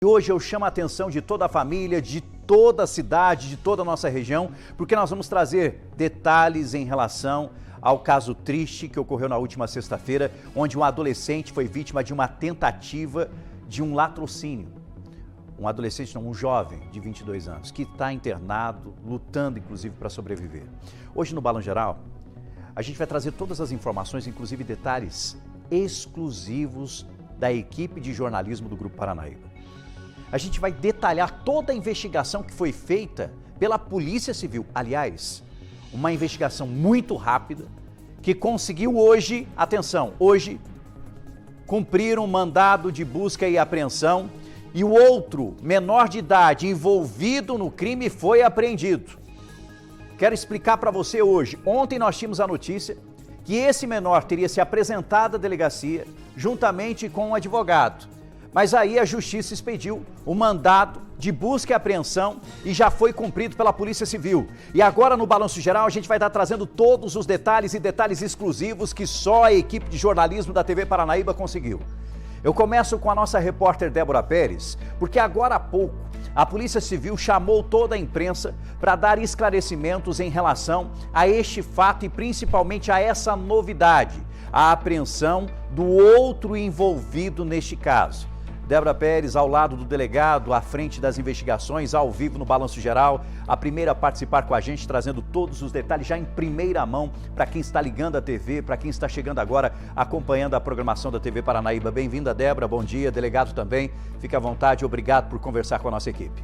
Hoje eu chamo a atenção de toda a família, de toda a cidade, de toda a nossa região, porque nós vamos trazer detalhes em relação ao caso triste que ocorreu na última sexta-feira, onde um adolescente foi vítima de uma tentativa de um latrocínio. Um adolescente, não, um jovem de 22 anos, que está internado, lutando inclusive para sobreviver. Hoje no Balanço Geral, a gente vai trazer todas as informações, inclusive detalhes exclusivos da equipe de jornalismo do Grupo Paranaíba. A gente vai detalhar toda a investigação que foi feita pela Polícia Civil. Aliás, uma investigação muito rápida que conseguiu hoje, atenção, hoje cumprir um mandado de busca e apreensão e o outro menor de idade envolvido no crime foi apreendido. Quero explicar para você hoje. Ontem nós tínhamos a notícia que esse menor teria se apresentado à delegacia juntamente com um advogado. Mas aí a Justiça expediu o mandado de busca e apreensão e já foi cumprido pela Polícia Civil. E agora no Balanço Geral a gente vai estar trazendo todos os detalhes e detalhes exclusivos que só a equipe de jornalismo da TV Paranaíba conseguiu. Eu começo com a nossa repórter Débora Pérez, porque agora há pouco a Polícia Civil chamou toda a imprensa para dar esclarecimentos em relação a este fato e principalmente a essa novidade, a apreensão do outro envolvido neste caso. Débora Pérez, ao lado do delegado, à frente das investigações, ao vivo no Balanço Geral, a primeira a participar com a gente, trazendo todos os detalhes já em primeira mão para quem está ligando a TV, para quem está chegando agora, acompanhando a programação da TV Paranaíba. Bem-vinda, Débora, bom dia, delegado também, fique à vontade, obrigado por conversar com a nossa equipe.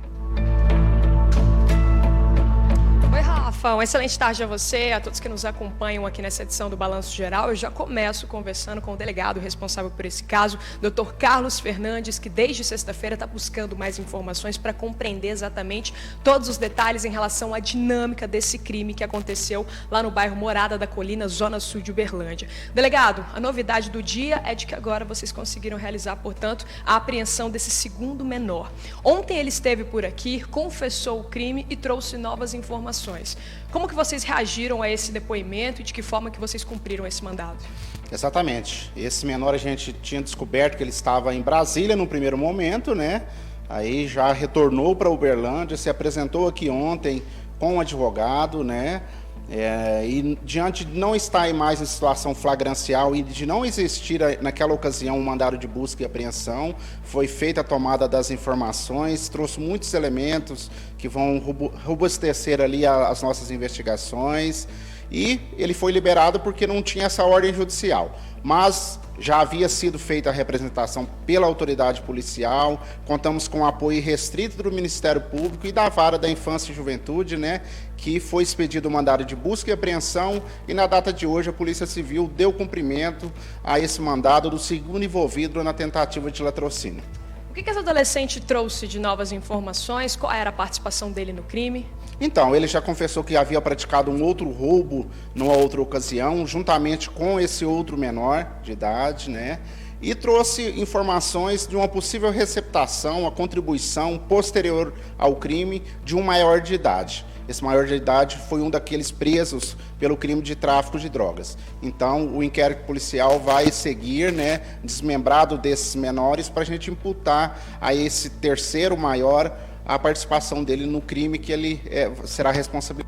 Oi, Rafa, uma excelente tarde a você, a todos que nos acompanham aqui nessa edição do Balanço Geral. Eu já começo conversando com o delegado responsável por esse caso, Dr. Carlos Fernandes, que desde sexta-feira está buscando mais informações para compreender exatamente todos os detalhes em relação à dinâmica desse crime que aconteceu lá no bairro Morada da Colina, zona sul de Uberlândia. Delegado, a novidade do dia é de que agora vocês conseguiram realizar, portanto, a apreensão desse segundo menor. Ontem ele esteve por aqui, confessou o crime e trouxe novas informações. Como que vocês reagiram a esse depoimento e de que forma que vocês cumpriram esse mandado? Exatamente. Esse menor a gente tinha descoberto que ele estava em Brasília no primeiro momento, né? Aí já retornou para Uberlândia, se apresentou aqui ontem com um advogado, né? E diante de não estar mais em situação flagrancial e de não existir naquela ocasião um mandado de busca e apreensão, foi feita a tomada das informações, trouxe muitos elementos que vão robustecer ali as nossas investigações e ele foi liberado porque não tinha essa ordem judicial, mas já havia sido feita a representação pela autoridade policial, contamos com o apoio restrito do Ministério Público e da Vara da Infância e Juventude, né, que foi expedido o mandado de busca e apreensão e na data de hoje a Polícia Civil deu cumprimento a esse mandado do segundo envolvido na tentativa de latrocínio. O que esse adolescente trouxe de novas informações? Qual era a participação dele no crime? Então, ele já confessou que havia praticado um outro roubo numa outra ocasião, juntamente com esse outro menor de idade, né? E trouxe informações de uma possível receptação, a contribuição posterior ao crime de um maior de idade. Esse maior de idade foi um daqueles presos pelo crime de tráfico de drogas. Então, o inquérito policial vai seguir, né, desmembrado desses menores, para a gente imputar a esse terceiro maior a participação dele no crime que ele será responsabilizado.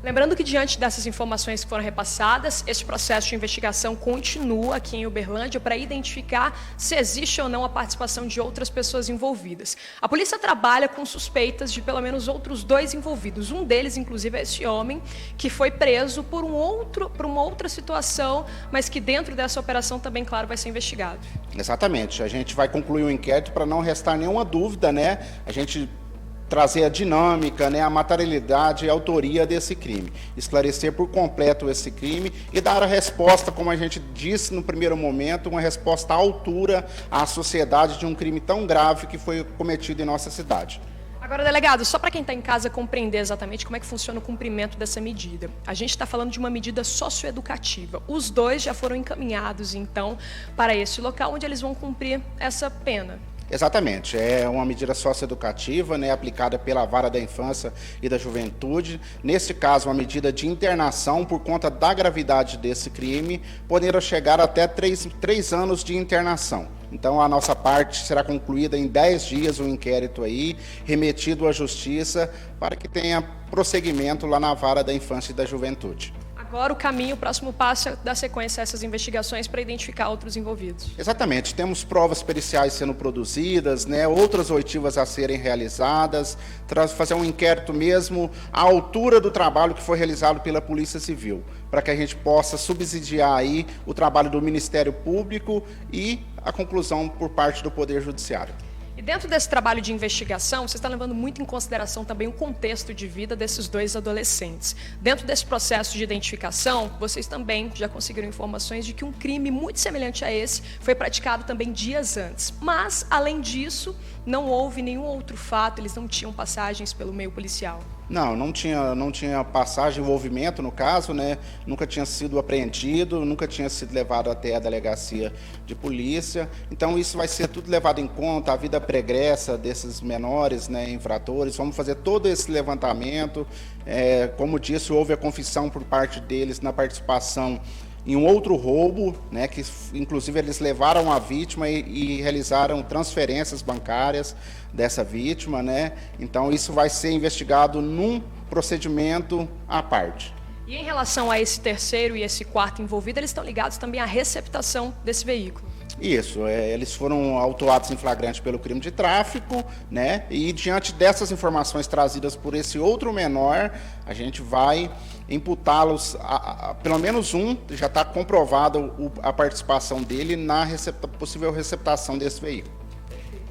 Lembrando que diante dessas informações que foram repassadas, esse processo de investigação continua aqui em Uberlândia para identificar se existe ou não a participação de outras pessoas envolvidas. A polícia trabalha com suspeitas de pelo menos outros 2 envolvidos. Um deles, inclusive, é esse homem que foi preso por uma outra situação, mas que dentro dessa operação também, claro, vai ser investigado. Exatamente. A gente vai concluir o inquérito para não restar nenhuma dúvida, né? A gente trazer a dinâmica, né, a materialidade e a autoria desse crime, esclarecer por completo esse crime e dar a resposta, como a gente disse no primeiro momento, uma resposta à altura à sociedade de um crime tão grave que foi cometido em nossa cidade. Agora, delegado, só para quem está em casa compreender exatamente como é que funciona o cumprimento dessa medida. A gente está falando de uma medida socioeducativa. Os 2 já foram encaminhados, então, para esse local onde eles vão cumprir essa pena. Exatamente, é uma medida socioeducativa, né, aplicada pela Vara da Infância e da Juventude. Neste caso, uma medida de internação por conta da gravidade desse crime, podendo chegar até 3 anos de internação. Então a nossa parte será concluída em 10 dias o inquérito aí, remetido à justiça para que tenha prosseguimento lá na Vara da Infância e da Juventude. Agora o caminho, o próximo passo é dar sequência a essas investigações para identificar outros envolvidos. Exatamente, temos provas periciais sendo produzidas, né, outras oitivas a serem realizadas, fazer um inquérito mesmo à altura do trabalho que foi realizado pela Polícia Civil, para que a gente possa subsidiar aí o trabalho do Ministério Público e a conclusão por parte do Poder Judiciário. E dentro desse trabalho de investigação, você está levando muito em consideração também o contexto de vida desses dois adolescentes. Dentro desse processo de identificação, vocês também já conseguiram informações de que um crime muito semelhante a esse foi praticado também dias antes. Mas, além disso, não houve nenhum outro fato, eles não tinham passagens pelo meio policial. Não tinha passagem, envolvimento no caso, né? Nunca tinha sido apreendido, nunca tinha sido levado até a delegacia de polícia. Então isso vai ser tudo levado em conta, a vida pregressa desses menores, né, infratores. Vamos fazer todo esse levantamento. Como disse, houve a confissão por parte deles na participação em um outro roubo, né, que inclusive eles levaram a vítima e realizaram transferências bancárias dessa vítima, né? Então isso vai ser investigado num procedimento à parte. E em relação a esse terceiro e esse quarto envolvido, eles estão ligados também à receptação desse veículo? Isso, eles foram autuados em flagrante pelo crime de tráfico, né? E diante dessas informações trazidas por esse outro menor, a gente vai imputá-los, pelo menos um, já está comprovada a participação dele na possível receptação desse veículo.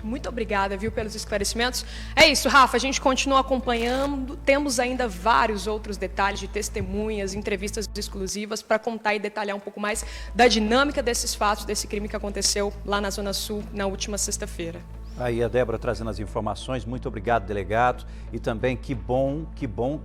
Muito obrigada, viu, pelos esclarecimentos. É isso, Rafa, a gente continua acompanhando, temos ainda vários outros detalhes de testemunhas, entrevistas exclusivas para contar e detalhar um pouco mais da dinâmica desses fatos, desse crime que aconteceu lá na Zona Sul na última sexta-feira. Aí a Débora trazendo as informações, muito obrigado, delegado, e também que bom,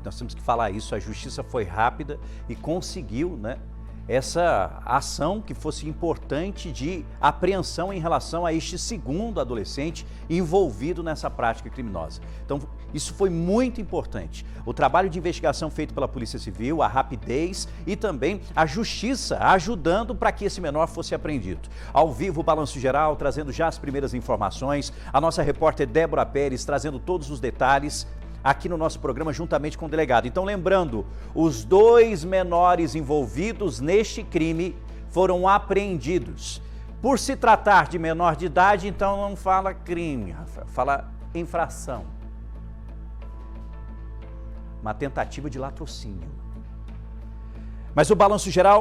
nós temos que falar isso, a justiça foi rápida e conseguiu, né, essa ação que fosse importante de apreensão em relação a este segundo adolescente envolvido nessa prática criminosa. Então, isso foi muito importante. O trabalho de investigação feito pela Polícia Civil, a rapidez e também a justiça ajudando para que esse menor fosse apreendido. Ao vivo, o Balanço Geral, trazendo já as primeiras informações. A nossa repórter Débora Pérez trazendo todos os detalhes aqui no nosso programa juntamente com o delegado. Então, lembrando, os dois menores envolvidos neste crime foram apreendidos. Por se tratar de menor de idade, então não fala crime, Rafael, fala infração. Uma tentativa de latrocínio. Mas o Balanço Geral